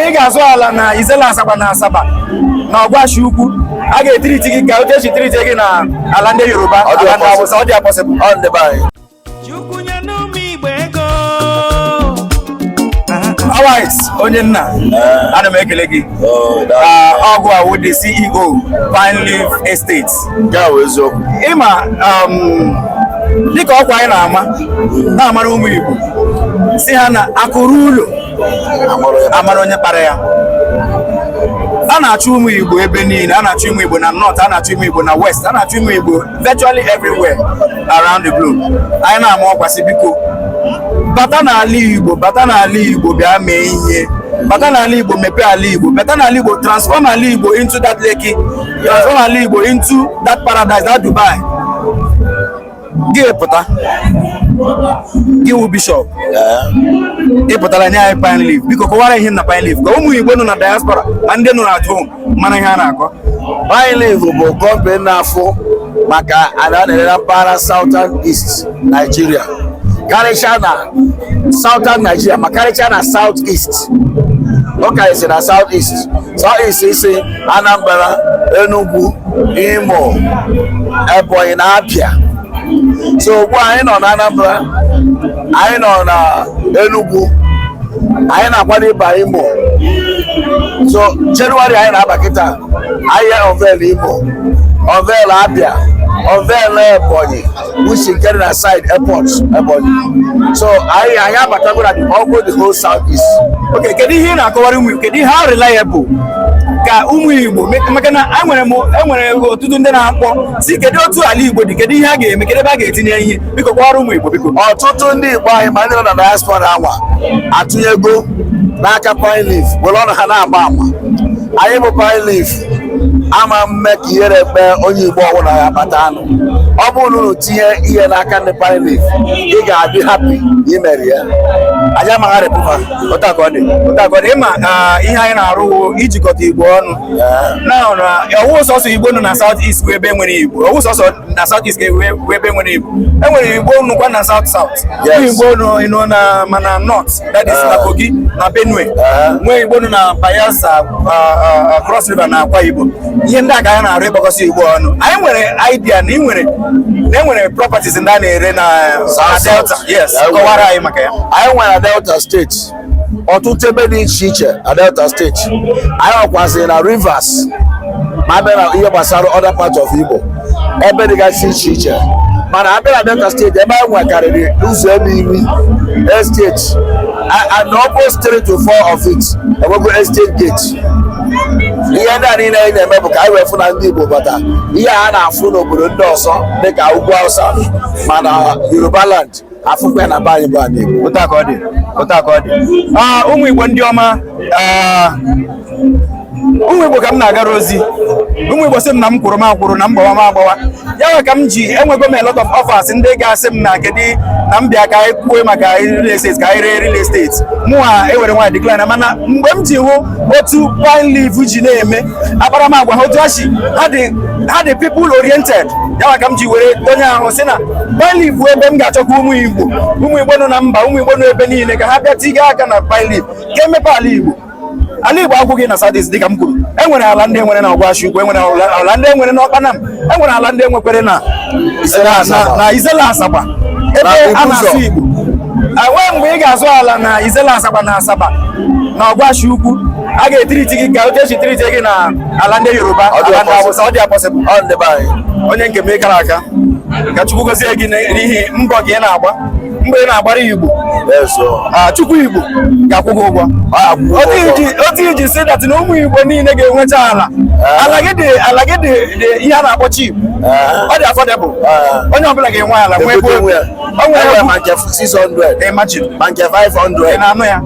mgbe ị ga-azụ ala na Izela Asaba na Asaba na Ọgwashi Ukwu a ga-etiriti gị ka otu esi tiriti gị na ala ndị Yoruba ala ndị Hausa ọ dị possible on the buy. Alright, onye nna ana m ekele gị ọgụ a wụ the CEO Pine Leaf Estate ịma dịka ọkwa anyị na-amara ụmụ Igbo si ha na akụrụ ụlọ amara onye kpara ya. A na-achụ ụmụ Igbo ebe niile, a na-achụ ụmụ Igbo na North, a na-achụ ụmụ Igbo na West, a na-achụ ụmụ Igbo virtually everywhere around the globe. Anyị na-ama ọkwasị biko bata n'ala Igbo bịa mee ihe, bata n'ala Igbo mepee ala Igbo, bata n'ala Igbo transform ala Igbo into that Lekki, transform ala Igbo into that paradise, that Dubai. Gị pụta gị wụ bishọp ị pụtara nye anyị Pine Leaf biko kọwara ihe na Pine Leaf ka ụmụ Igbo nọ na diaspora ma ndị nọ at home mana ihe a na-akọ. Pine Leaf bụ company na-afụ maka ala na-ere na mpaghara Southern East Nigeria, karịchaa na Southern Nigeria ma karịchaa na South East. Ọ karịsịrị na South East, South East isi Anambra, Enugu, Imo, Ebonyi na Abia. So ugbu anyị nọ na Anambra, anyị nọ na Enugu, anyị na-akwado ịba Imo. So January anyị na-aba kịta, anyị unveil Imo, unveil Abia, unveil Ebonyi, which is getting aside airport Ebonyi. So anyị abatago na the whole South East. Okay, kedu ihe ị na-akọwara ụmụ Igbo, kedu ihe how reliable ka ụmụ Igbo maka na enwere ọtụtụ ndị na-akpọ si kedu otu ala Igbo dị, kedu ihe a ga-eme, kedu ebe a ga-etinye ihe, biko kwara ụmụ Igbo biko. Ọtụtụ ndị Igbo anyị ma ndị nọ na diaspora anwa atụnyego n'aka Pine Leaf were ọnụ ha na-agba ama. Anyị bụ Pine Leaf ama mme ka ihere ekpe onye Igbo ọbụla ya kpata anụ. Ọ bụrụ na unu tinye ihe n'aka ndị Pine Leaf ị ga-adị happy imeri ya. Anyị amaghị repụta ụta ka ọ dị ịma ihe anyị na-arụ ijikọta Igbo ọnụ na ọwụ sọsọ Igbo nọ na South East ebe nwere Igbo, ọwụ sọsọ na South East ebe nwere Igbo, enwere Igbo nụkwa na South South, Igbo nọ na mana North, that is na Kogi na Benue, nwee Igbo nọ na Bayelsa, Cross River na Akwa Igbo. Ihe ndị a ka anyị na-arụ ịgbakọsị Igbo ọnụ. Anyị nwere idea na enwere properties ndị a na-ere na Delta. Yes, kọwara anyị maka ya. Anyị nwere na Delta steeti ọtụtụ ebe dị iche iche na Delta steeti. Anyị nwekwazị na Rivers ma abịa na ihe gbasara other part of Igbo ebe dịgasị iche iche, mana abịa na Delta steeti ebe anyị nwekarịrị ụzọ ebe iri estate and almost 3 to 4 of it enwego estate gate. Ihe ndị a niile anyị na-eme bụ ka anyị wee fụ na ndị Igbo bata ihe a na-afụ n'obodo ndị ọzọ dịka ugwu Hausa mana Yoruba land afụkwa ya na be anyị bụ ana Igbo. Ụta ka ọ dị ụmụ Igbo ndị ọma, ụmụ Igbo ka m na-agara ozi. Ụmụ Igbo sị m na m kwuru m akwụrụ na m gbawa m agbawa ya nwe ka m ji enwego m a lot of offers ndị ga-asị m na kedu na m bịa ka anyị kwuo maka real estate, ka anyị ree real estate mụ ha ewere nwaanyị decline, mana mgbe m ji hụ otu Pine Leaf ji na-eme akparamagwa ha otu ha dị people oriented ya nwe ka m ji were onye ahụ sị na Pine Leaf bụ ebe m ga-achọkwa ụmụ Igbo nọ na mba, ụmụ Igbo nọ ebe niile ka ha bịa tinye aka na Pine Leaf ka emepe ala Igbo. Ala Igbo agwụghị na South East dịka m kwuru, enwere ala ndị enwere na Ọgwashi Ukwu, enwere ala ndị enwere na Ọkpanam, enwere ala ndị enwekwere na Izela Asaba ebe a na-asụ Igbo. Enwee mgbe ị ga-azụ ala na Izela Asaba na Asaba na Ọgwashi Ukwu a ga-etiriti gị ka otu esi tiriti gị na ala ndị Yoruba ala ndị Hausa ọ dị possible on the buy. Onye nke m gara aka ka Chukwu gozie gị n'ihi mbọ gị na-agba mgbe ị na-agbara Igbo. Chukwu Igbo ga-akwụ gị ụgwọ otu iji si dat na ụmụ Igbo niile ga-enwecha ala gị dị ihe a na-akpọ cheap, ọ dị affordable, onye ọbụla ga-enwe ala nwee ego. O nwere ma nke 600, imagine ma nke 500. ị na-anụ ya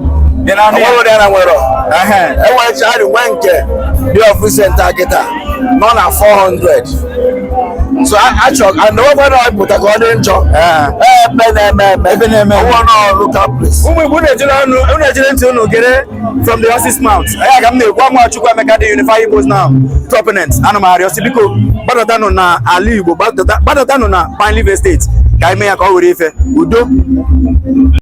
enwechari nwe nke dị ofisenta kịta nọ na 400. So achọrọ na pụta ka ọ dị njọ ebe na-eme local place. Ụmụ Igbo na-ejire ntị unu gere from the horse's mouth. Anyị ga m na-ekwu ama Chukwu Emeka dị Unified Igbos now proponent ana m arịọ si biko gbadatanụ na ala Igbo, gbadatanụ na Pine Leaf Estate ka anyị mee ya ka ọ were ife udo.